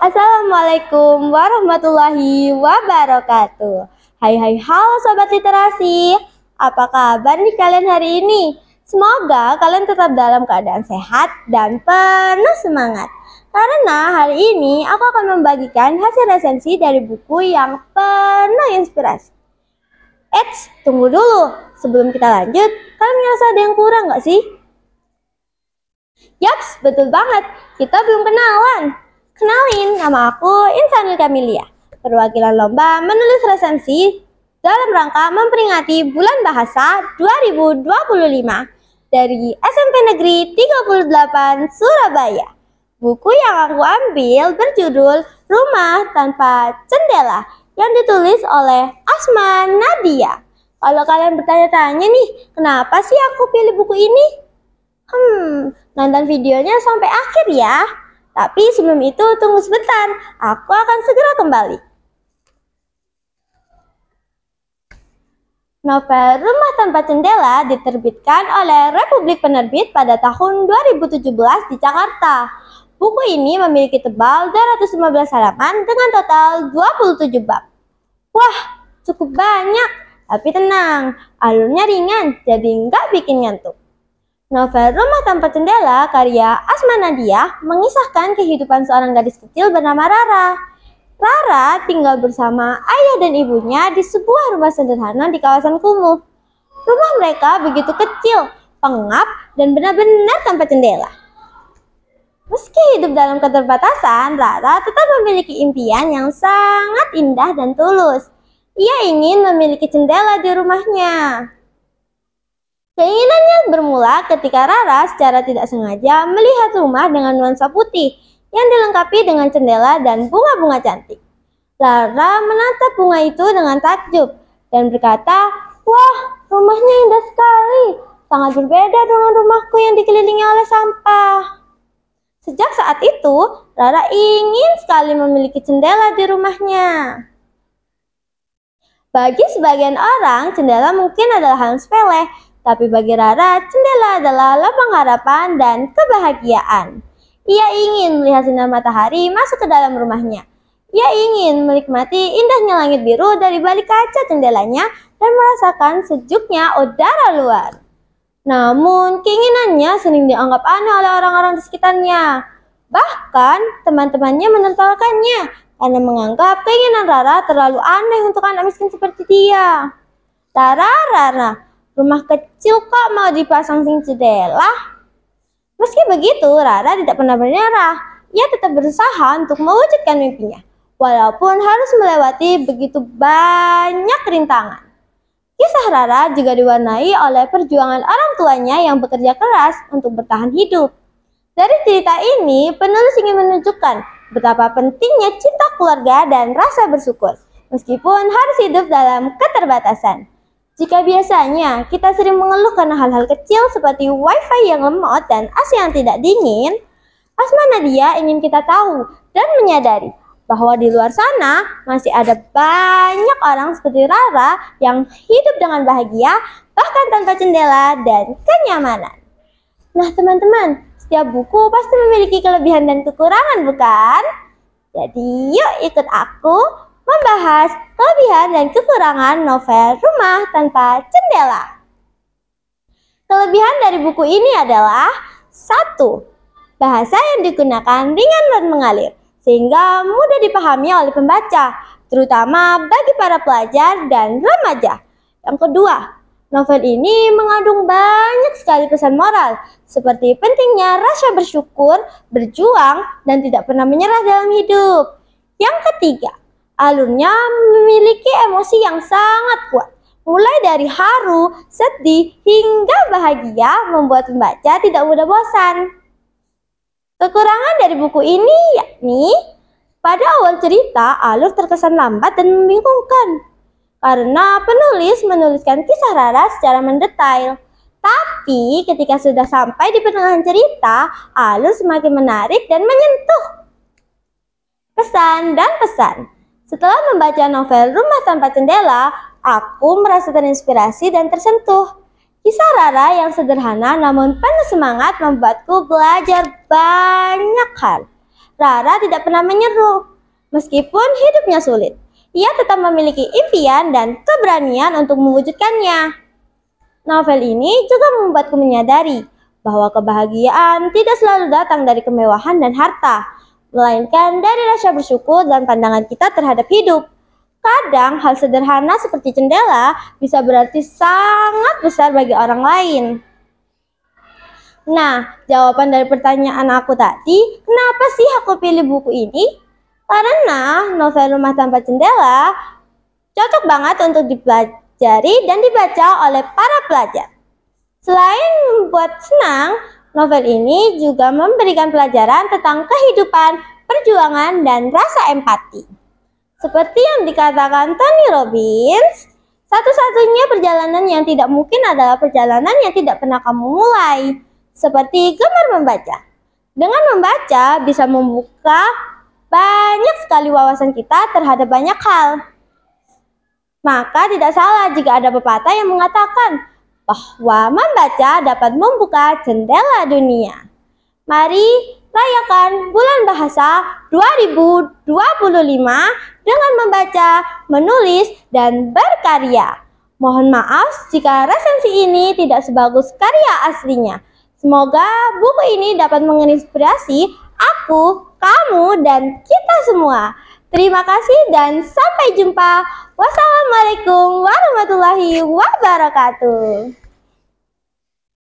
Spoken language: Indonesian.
Assalamualaikum warahmatullahi wabarakatuh. Halo sobat literasi. Apa kabar nih kalian hari ini? Semoga kalian tetap dalam keadaan sehat dan penuh semangat. Karena hari ini aku akan membagikan hasil resensi dari buku yang penuh inspirasi. Eits, tunggu dulu. Sebelum kita lanjut, kalian ngerasa ada yang kurang gak sih? Yaps, betul banget. Kita belum kenalan. Kenalin, nama aku Insanul Kamilia, perwakilan lomba menulis resensi dalam rangka memperingati Bulan Bahasa 2025 dari SMP Negeri 38 Surabaya. Buku yang aku ambil berjudul Rumah Tanpa Jendela yang ditulis oleh Asma Nadia. Kalau kalian bertanya-tanya nih, kenapa sih aku pilih buku ini? Nonton videonya sampai akhir ya. Tapi sebelum itu tunggu sebentar, aku akan segera kembali. Novel Rumah Tanpa Jendela diterbitkan oleh Republik Penerbit pada tahun 2017 di Jakarta. Buku ini memiliki tebal 215 halaman dengan total 27 bab. Wah, cukup banyak. Tapi tenang, alurnya ringan, jadi nggak bikin ngantuk. Novel Rumah Tanpa Jendela karya Asma Nadia mengisahkan kehidupan seorang gadis kecil bernama Rara. Rara tinggal bersama ayah dan ibunya di sebuah rumah sederhana di kawasan kumuh. Rumah mereka begitu kecil, pengap, dan benar-benar tanpa jendela. Meski hidup dalam keterbatasan, Rara tetap memiliki impian yang sangat indah dan tulus. Ia ingin memiliki jendela di rumahnya. Keinginannya bermula ketika Rara secara tidak sengaja melihat rumah dengan nuansa putih yang dilengkapi dengan jendela dan bunga-bunga cantik. Rara menatap bunga itu dengan takjub dan berkata, "Wah, rumahnya indah sekali, sangat berbeda dengan rumahku yang dikelilingi oleh sampah." Sejak saat itu, Rara ingin sekali memiliki jendela di rumahnya. Bagi sebagian orang, jendela mungkin adalah hal sepele, tapi bagi Rara, jendela adalah lambang harapan dan kebahagiaan. Ia ingin melihat sinar matahari masuk ke dalam rumahnya. Ia ingin menikmati indahnya langit biru dari balik kaca jendelanya dan merasakan sejuknya udara luar. Namun, keinginannya sering dianggap aneh oleh orang-orang di sekitarnya. Bahkan, teman-temannya menertawakannya karena menganggap keinginan Rara terlalu aneh untuk anak miskin seperti dia. Rara, rumah kecil kok mau dipasang jendela? Meski begitu, Rara tidak pernah menyerah. Ia tetap berusaha untuk mewujudkan mimpinya, walaupun harus melewati begitu banyak rintangan. Kisah Rara juga diwarnai oleh perjuangan orang tuanya yang bekerja keras untuk bertahan hidup. Dari cerita ini, penulis ingin menunjukkan betapa pentingnya cinta keluarga dan rasa bersyukur, meskipun harus hidup dalam keterbatasan. Jika biasanya kita sering mengeluh karena hal-hal kecil seperti wifi yang lemot dan AC yang tidak dingin, Asma Nadia ingin kita tahu dan menyadari bahwa di luar sana masih ada banyak orang seperti Rara yang hidup dengan bahagia, bahkan tanpa jendela dan kenyamanan. Nah teman-teman, setiap buku pasti memiliki kelebihan dan kekurangan, bukan? Jadi yuk ikut aku membahas kelebihan dan kekurangan novel Rumah Tanpa Jendela. Kelebihan dari buku ini adalah 1. Bahasa yang digunakan ringan dan mengalir, sehingga mudah dipahami oleh pembaca, terutama bagi para pelajar dan remaja. Yang kedua, novel ini mengandung banyak sekali pesan moral, seperti pentingnya rasa bersyukur, berjuang, dan tidak pernah menyerah dalam hidup. Yang ketiga, alurnya memiliki emosi yang sangat kuat, mulai dari haru, sedih, hingga bahagia membuat pembaca tidak mudah bosan. Kekurangan dari buku ini yakni, pada awal cerita alur terkesan lambat dan membingungkan, karena penulis menuliskan kisah Rara secara mendetail. Tapi ketika sudah sampai di pertengahan cerita, alur semakin menarik dan menyentuh. Pesan dan pesan. Setelah membaca novel Rumah Tanpa Jendela, aku merasa terinspirasi dan tersentuh. Kisah Rara yang sederhana namun penuh semangat membuatku belajar banyak hal. Rara tidak pernah menyeru. Meskipun hidupnya sulit, ia tetap memiliki impian dan keberanian untuk mewujudkannya. Novel ini juga membuatku menyadari bahwa kebahagiaan tidak selalu datang dari kemewahan dan harta, melainkan dari rasa bersyukur dan pandangan kita terhadap hidup. Kadang hal sederhana seperti jendela bisa berarti sangat besar bagi orang lain. Nah, jawaban dari pertanyaan aku tadi, kenapa sih aku pilih buku ini? Karena novel Rumah Tanpa Jendela cocok banget untuk dipelajari dan dibaca oleh para pelajar. Selain membuat senang, novel ini juga memberikan pelajaran tentang kehidupan, perjuangan, dan rasa empati. Seperti yang dikatakan Tony Robbins, satu-satunya perjalanan yang tidak mungkin adalah perjalanan yang tidak pernah kamu mulai. Seperti gemar membaca. Dengan membaca bisa membuka banyak sekali wawasan kita terhadap banyak hal. Maka tidak salah jika ada pepatah yang mengatakan bahwa membaca dapat membuka jendela dunia. Mari rayakan bulan bahasa 2025 dengan membaca, menulis, dan berkarya. Mohon maaf jika resensi ini tidak sebagus karya aslinya. Semoga buku ini dapat menginspirasi aku, kamu, dan kita semua. Terima kasih dan sampai jumpa. Wassalamualaikum warahmatullahi wabarakatuh.